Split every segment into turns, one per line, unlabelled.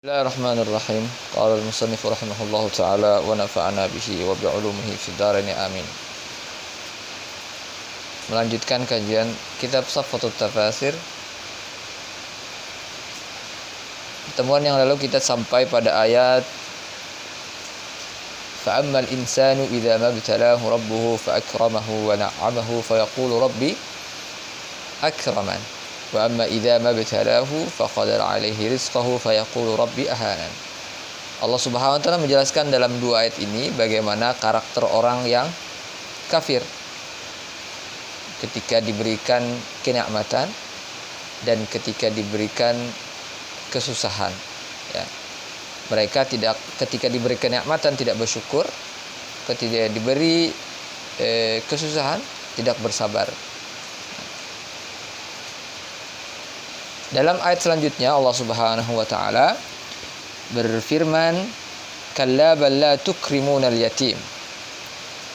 Bismillahirrahmanirrahim. Qala al-musannif rahimahullahu taala wa nafa'ana bihi wa bi'ulumihi fid dharain amin. Melanjutkan kajian kitab Safwatut Tafasir. Pertemuan yang lalu kita sampai pada ayat fa'ammal insanu idza mabtalahu rabbuhu fa'akramahu wa na'amahu fayaqulu rabbi akraman. Wa amma idza mabtalahu faqadara alaihi rizqahu fayaqulu rabbi ahanan. Allah Subhanahu wa taala menjelaskan dalam dua ayat ini bagaimana karakter orang yang kafir ketika diberikan kenikmatan dan ketika diberikan kesusahan, ya. Mereka ketika diberi kenikmatan tidak bersyukur, ketika diberi kesusahan tidak bersabar. Dalam ayat selanjutnya Allah Subhanahu wa taala berfirman, "Kalla bal la tukrimuna al-yatim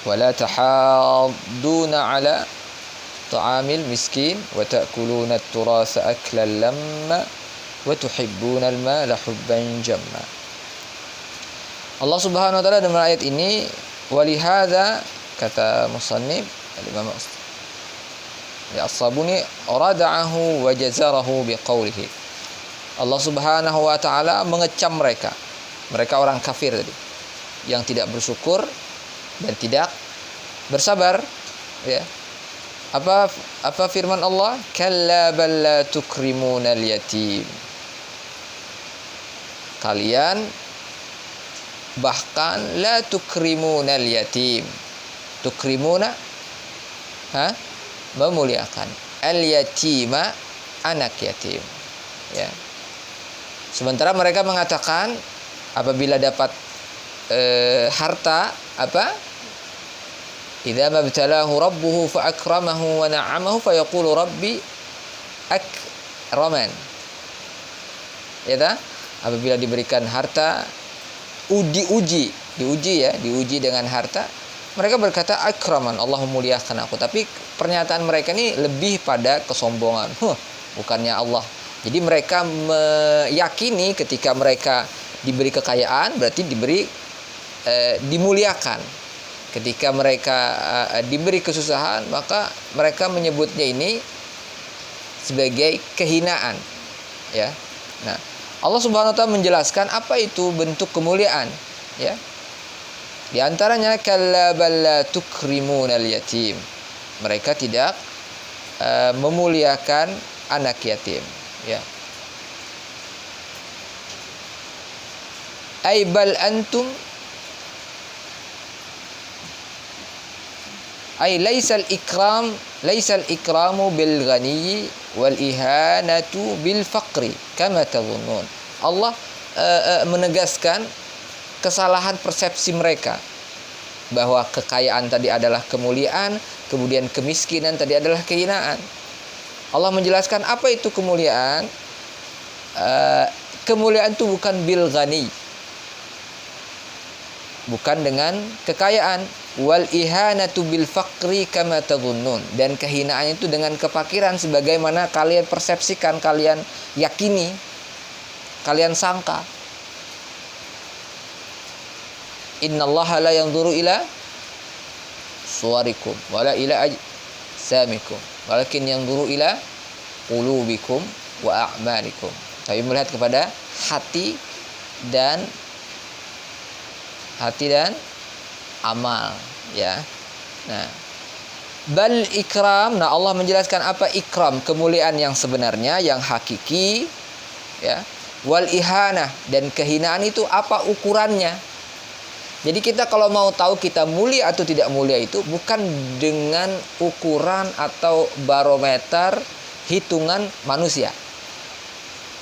wa la tahadduna 'ala ta'amil miskin wa ta'kuluna at-turasa aklan lamma wa tuhibbuna al-mala hubban jamma." Allah Subhanahu wa taala dalam ayat ini, walihada kata musannif al-Imam As-Sabuni rada'ahu wa jazarahu biqaulihi. Allah Subhanahu wa taala mengecam mereka orang kafir tadi yang tidak bersyukur dan tidak bersabar, ya. Apa firman Allah? Kalla bal la tukrimunal yatim. Kalian bahkan la tukrimunal yatim. Tukrimuna memuliakan al-yatima, anak yatim, ya. Sementara mereka mengatakan apabila dapat harta, apa? Idza mabtalahu rabbuhu fa akramahu wa na'amahu fa yaqulu rabbi akraman. Ya, apabila diberikan harta, diuji dengan harta, mereka berkata akraman, Allah memuliakan aku. Tapi pernyataan mereka ini lebih pada kesombongan. Bukannya Allah. Jadi mereka meyakini ketika mereka diberi kekayaan berarti dimuliakan. Ketika mereka diberi kesusahan, maka mereka menyebutnya ini sebagai kehinaan, ya. Nah, Allah Subhanahu wa taala menjelaskan apa itu bentuk kemuliaan, ya. Di antaranya kalla bal la tukrimunal yatim. Mereka tidak memuliakan anak yatim, ya. Ai bal antum ai laisal ikramu bil ghani wal ihanatu bil faqri kama tadhunnun. Allah menegaskan kesalahan persepsi mereka bahwa kekayaan tadi adalah kemuliaan, kemudian kemiskinan tadi adalah kehinaan. Allah menjelaskan apa itu kemuliaan. Kemuliaan itu bukan bil ghani, bukan dengan kekayaan. Wal ihanatu bil faqri kama tadhunnun, dan kehinaan itu dengan kefakiran sebagaimana kalian persepsikan, kalian yakini, kalian sangka. Innallaha la yanzuru ila suwarikum wala ila ajsamikum walakin yanzuru ila qulubikum wa a'malikum. Tapi melihat kepada hati dan amal, ya. Nah, bal ikram. Nah, Allah menjelaskan apa ikram, kemuliaan yang sebenarnya, yang hakiki, ya. Wal ihanah, dan kehinaan itu apa ukurannya. Jadi kita kalau mau tahu kita mulia atau tidak mulia itu bukan dengan ukuran atau barometer hitungan manusia.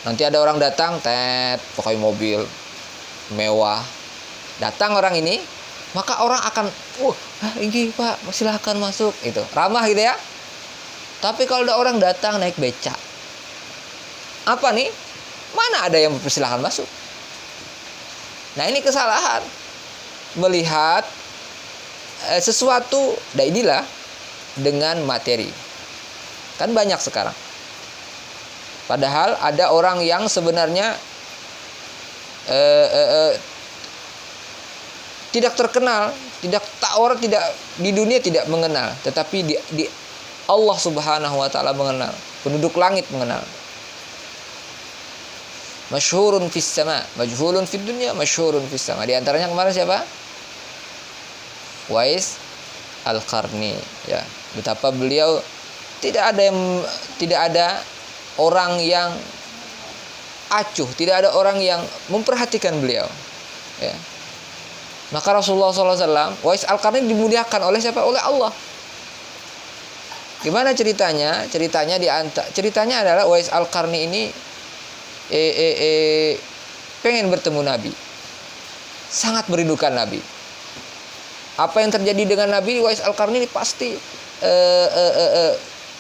Nanti ada orang datang, pakai mobil mewah. Datang orang ini, maka orang akan, ini Pak, silahkan masuk. Itu ramah gitu ya. Tapi kalau ada orang datang naik becak, apa nih? Mana ada yang mempersilahkan masuk? Nah, ini kesalahan. Melihat sesuatu, inilah dengan materi. Kan banyak sekarang. Padahal ada orang yang sebenarnya tidak terkenal, orang tidak di dunia tidak mengenal, tetapi di Allah Subhanahu wa taala mengenal, penduduk langit mengenal. Masyhurun fis sama, majhulun fid dunya, masyhurun fis sama. Di antaranya kemarin siapa? Uwais Al-Qarni, ya. Betapa beliau tidak ada orang yang acuh, tidak ada orang yang memperhatikan beliau, ya. Maka Rasulullah SAW, Uwais Al-Qarni dimuliakan oleh siapa? Oleh Allah. Gimana ceritanya? Ceritanya adalah Uwais Al-Qarni ini pengen bertemu Nabi, sangat merindukan Nabi. Apa yang terjadi dengan Nabi? Uwais Al-Qarni ini pasti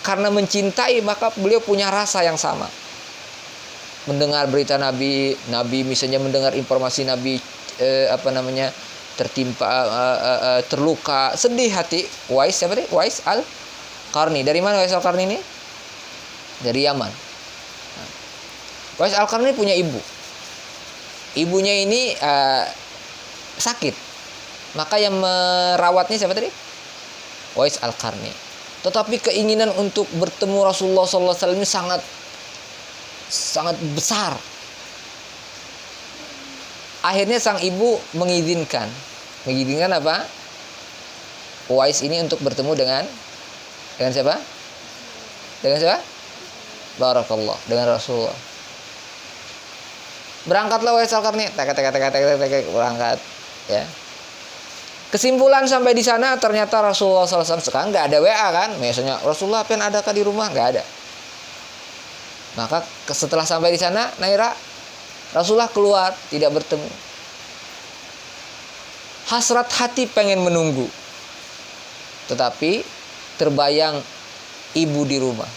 karena mencintai, maka beliau punya rasa yang sama. Mendengar berita Nabi misalnya mendengar informasi Nabi tertimpa, terluka, sedih hati. Uwais siapa nih? Uwais Al-Qarni. Dari mana Uwais Al-Qarni ini? Dari Yaman. Uwais Al-Qarni punya ibu. Ibunya ini sakit. Maka yang merawatnya siapa tadi? Uwais Al-Qarni. Tetapi keinginan untuk bertemu Rasulullah SAW ini sangat besar. Akhirnya sang ibu mengizinkan apa? Uwais ini untuk bertemu dengan siapa? Dengan siapa? Barakallah, dengan Rasulullah. Berangkatlah Uwais Al-Qarni, berangkat, ya. Kesimpulan sampai di sana ternyata Rasulullah SAW sekarang nggak ada WA kan? Misalnya Rasulullah pengen adakah di rumah? Nggak ada. Maka setelah sampai di sana, Naira, Rasulullah keluar, tidak bertemu. Hasrat hati pengen menunggu, tetapi terbayang ibu di rumah.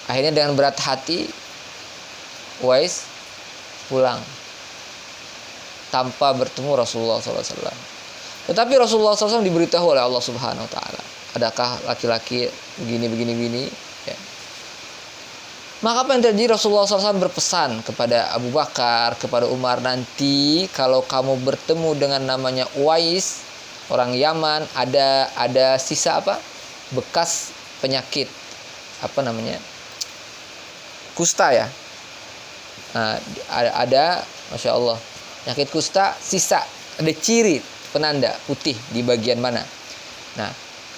Akhirnya dengan berat hati Uwais pulang tanpa bertemu Rasulullah SAW. Tetapi Rasulullah SAW diberitahu oleh Allah Subhanahu Wa Taala, adakah laki-laki begini. Ya. Maka apa yang terjadi? Rasulullah SAW berpesan kepada Abu Bakar, kepada Umar, nanti kalau kamu bertemu dengan namanya Uwais, orang Yaman, ada sisa apa? Bekas penyakit kusta, ya. Nah, ada Masya Allah, penyakit kusta, sisa, ada ciri penanda putih di bagian mana. Nah,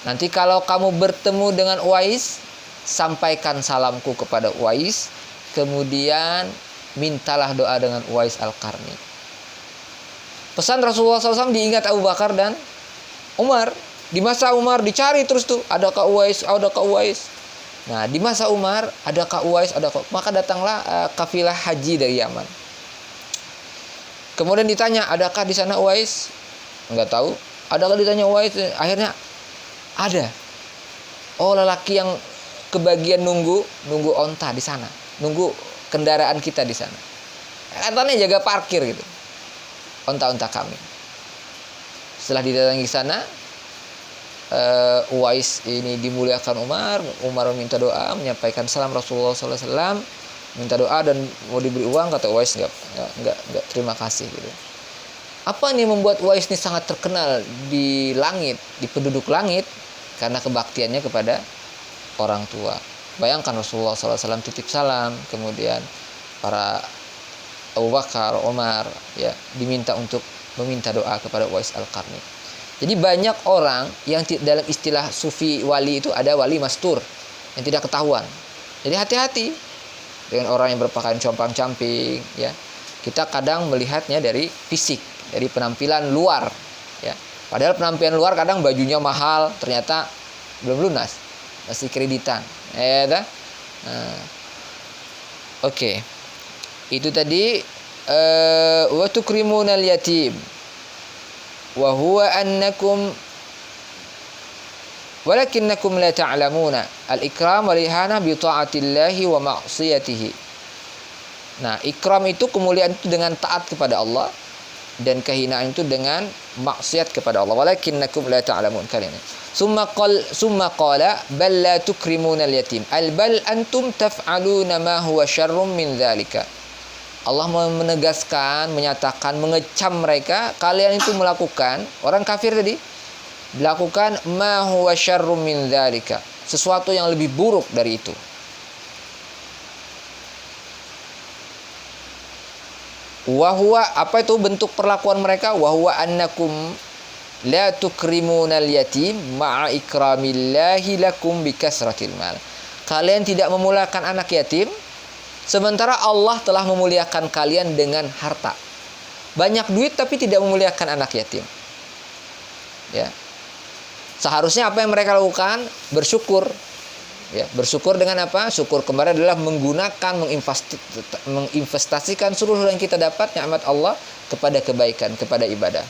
nanti kalau kamu bertemu dengan Uwais, sampaikan salamku kepada Uwais, kemudian mintalah doa dengan Uwais Al-Qarni. Pesan Rasulullah SAW diingat Abu Bakar dan Umar. Di masa Umar dicari terus tuh, adakah Uwais? Nah, di masa Umar, adakah Uwais? Maka datanglah kafilah haji dari Yaman. Kemudian ditanya, adakah di sana Uwais? Enggak tahu. Adakah ditanya Uwais? Akhirnya ada. Oh, lelaki yang kebagian nunggu onta di sana, nunggu kendaraan kita di sana. Katanya jaga parkir gitu, onta-onta kami. Setelah didatangi ke sana, Uwais ini dimuliakan Umar meminta doa, menyampaikan salam Rasulullah SAW, minta doa dan mau diberi uang. Kata Uwais enggak, terima kasih gitu. Apa nih membuat Uwais ini sangat terkenal di langit, di penduduk langit? Karena kebaktiannya kepada orang tua. Bayangkan Rasulullah SAW titip salam, kemudian para Abu Bakar, Umar, ya, diminta untuk meminta doa kepada Uwais Al-Qarni. Jadi banyak orang yang dalam istilah sufi wali itu ada wali mastur yang tidak ketahuan. Jadi hati-hati dengan orang yang berpakaian compang-camping, ya. Kita kadang melihatnya dari fisik, dari penampilan luar, ya. Padahal penampilan luar kadang bajunya mahal, ternyata belum lunas, masih kreditan. Oke. Itu tadi wa tukrimunal yatim wa huwa annakum walakinnakum la ta'lamuna al-ikram wal ihana bi ta'atillahi wa ma'siyatihi. Nah, ikram itu kemuliaan itu dengan taat kepada Allah, dan kehinaan itu dengan maksiat kepada Allah. Walakinnakum la ta'lamun. Kalian. Summa qala bal la tukrimuna al-yatim. Al bal antum taf'aluna ma huwa syarrun min dzalika. Allah menegaskan, menyatakan, mengecam mereka, kalian itu melakukan, orang kafir tadi melakukan ma huwa syarrum min dzalika, sesuatu yang lebih buruk dari itu. Wa huwa, apa itu bentuk perlakuan mereka? Wa huwa annakum la tukrimunal yatim ma'a ikramillahi lakum bikasratil mal. Kalian tidak memuliakan anak yatim, sementara Allah telah memuliakan kalian dengan harta. Banyak duit tapi tidak memuliakan anak yatim. Ya. Seharusnya apa yang mereka lakukan? Bersyukur. Ya, bersyukur dengan apa? Syukur kemarin adalah menggunakan, menginvestasikan seluruh yang kita dapat nikmat Allah kepada kebaikan, kepada ibadah.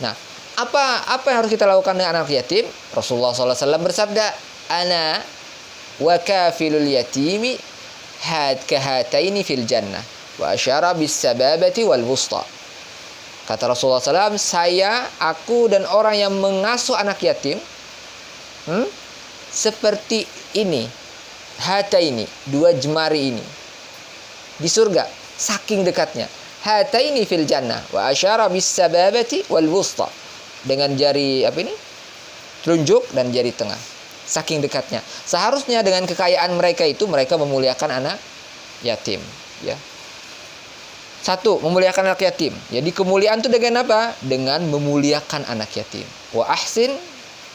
Nah, apa yang harus kita lakukan dengan anak yatim? Rasulullah SAW bersabda, ana wa kafilul yatimi kahataini fil jannah wa asyara bis sababati wal wusta. Kata Rasulullah SAW, aku dan orang yang mengasuh anak yatim seperti ini, hata ini, dua jemari ini di surga, saking dekatnya. Hata ini fil jannah wa asyara bis sababati wal wusta, dengan jari apa ini, telunjuk dan jari tengah, saking dekatnya. Seharusnya dengan kekayaan mereka itu mereka memuliakan anak yatim, ya. Satu, memuliakan anak yatim. Jadi kemuliaan itu dengan apa? Dengan memuliakan anak yatim. Wa ahsin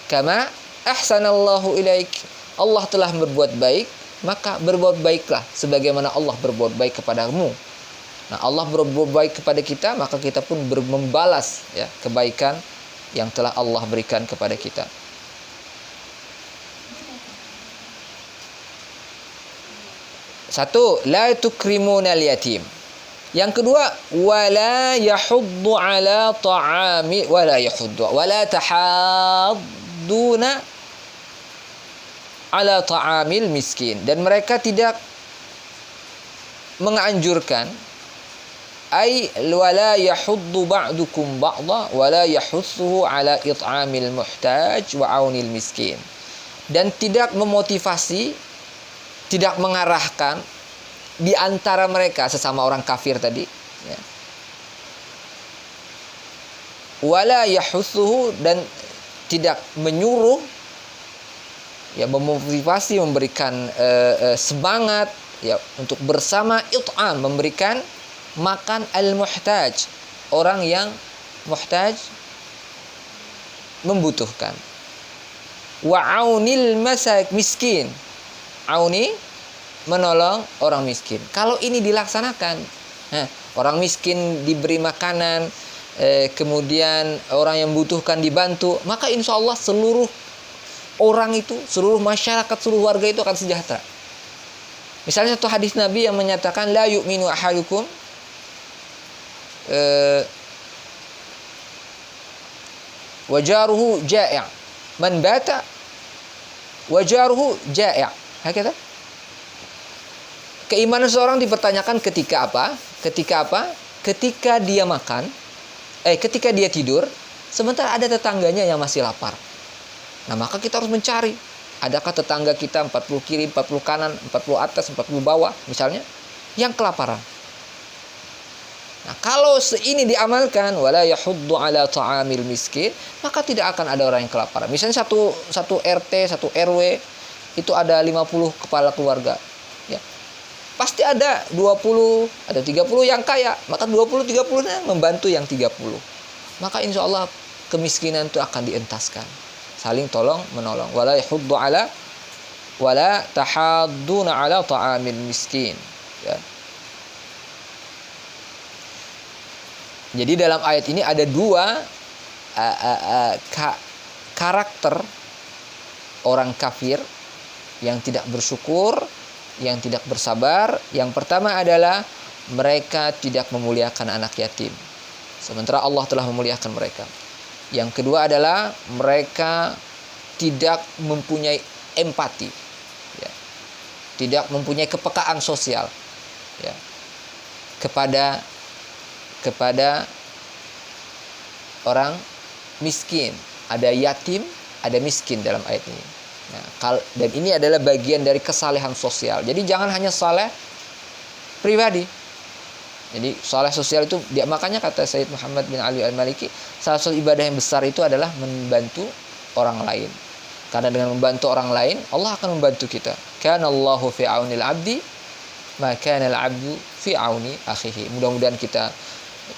kama ahsanallahu ilaik. Allah telah berbuat baik, maka berbuat baiklah sebagaimana Allah berbuat baik kepadamu. Nah, Allah berbuat baik kepada kita, maka kita pun membalas ya kebaikan yang telah Allah berikan kepada kita. Satu, la tukrimunal yatim. Yang kedua, wala yahuddu ala ta'ami wala tahadduna ala ta'amil miskin, dan mereka tidak menganjurkan, ay wala yahuddu ba'dukum ba'dha wala yahussuhu ala it'amil muhtaj wa aunil miskin, dan tidak memotivasi, tidak mengarahkan di antara mereka sesama orang kafir tadi, ya. Wala yahussuhu, dan tidak menyuruh, ya, memotivasi, memberikan semangat ya untuk bersama it'am, memberikan makan al-muhtaj, orang yang muhtaj, membutuhkan. Wa aunil miskin, auni, menolong orang miskin. Kalau ini dilaksanakan, orang miskin diberi makanan, kemudian orang yang membutuhkan dibantu, maka insya Allah seluruh orang itu, seluruh masyarakat, seluruh warga itu akan sejahtera. Misalnya satu hadis Nabi yang menyatakan la yu'minu ahadukum wajaruhu ja'i', man bata wajaruhu ja'i'. Hakata? Keimanan seorang dipertanyakan ketika apa? Ketika dia makan, ketika dia tidur, sementara ada tetangganya yang masih lapar. Nah, maka kita harus mencari, adakah tetangga kita 40 kiri, 40 kanan, 40 atas, 40 bawah misalnya, yang kelaparan. Nah, kalau ini diamalkan, wala yahuddu ala ta'amil miskin, maka tidak akan ada orang yang kelaparan. Misalnya satu RT, satu RW itu ada 50 kepala keluarga, ya. Pasti ada 20, ada 30 yang kaya, maka 20-30-nya membantu yang 30. Maka insya Allah kemiskinan itu akan dientaskan. Saling tolong menolong. Wala yahuddu ala wala tahadduna ala ta'amil miskin, ya. Jadi dalam ayat ini ada dua karakter orang kafir yang tidak bersyukur, yang tidak bersabar. Yang pertama adalah mereka tidak memuliakan anak yatim, sementara Allah telah memuliakan mereka. Yang kedua adalah mereka tidak mempunyai empati, ya. Tidak mempunyai kepekaan sosial, ya, kepada orang miskin. Ada yatim, ada miskin dalam ayat ini. Nah, dan ini adalah bagian dari kesalehan sosial. Jadi jangan hanya saleh pribadi, Jadi soleh sosial itu dia, makanya kata Sayyid Muhammad bin Ali Al-Maliki, salah satu ibadah yang besar itu adalah membantu orang lain. Karena dengan membantu orang lain, Allah akan membantu kita. Kana Allahu fi aunil abdi, maka kana al-abdu fi auni akhihi. Mudah-mudahan kita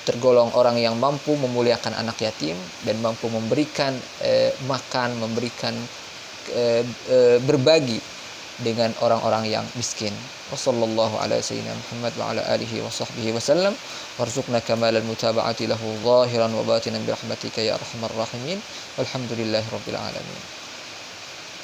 tergolong orang yang mampu memuliakan anak yatim dan mampu memberikan makan, memberikan berbagi dengan orang-orang yang miskin. Wassallallahu ala sayyidina Muhammad wa ala alihi wa sahbihi wasallam warzuqna kamalal mutaba'ati lahu zahiran wa batinan bi rahmatika ya arhamar rahimin walhamdulillahi rabbil alamin.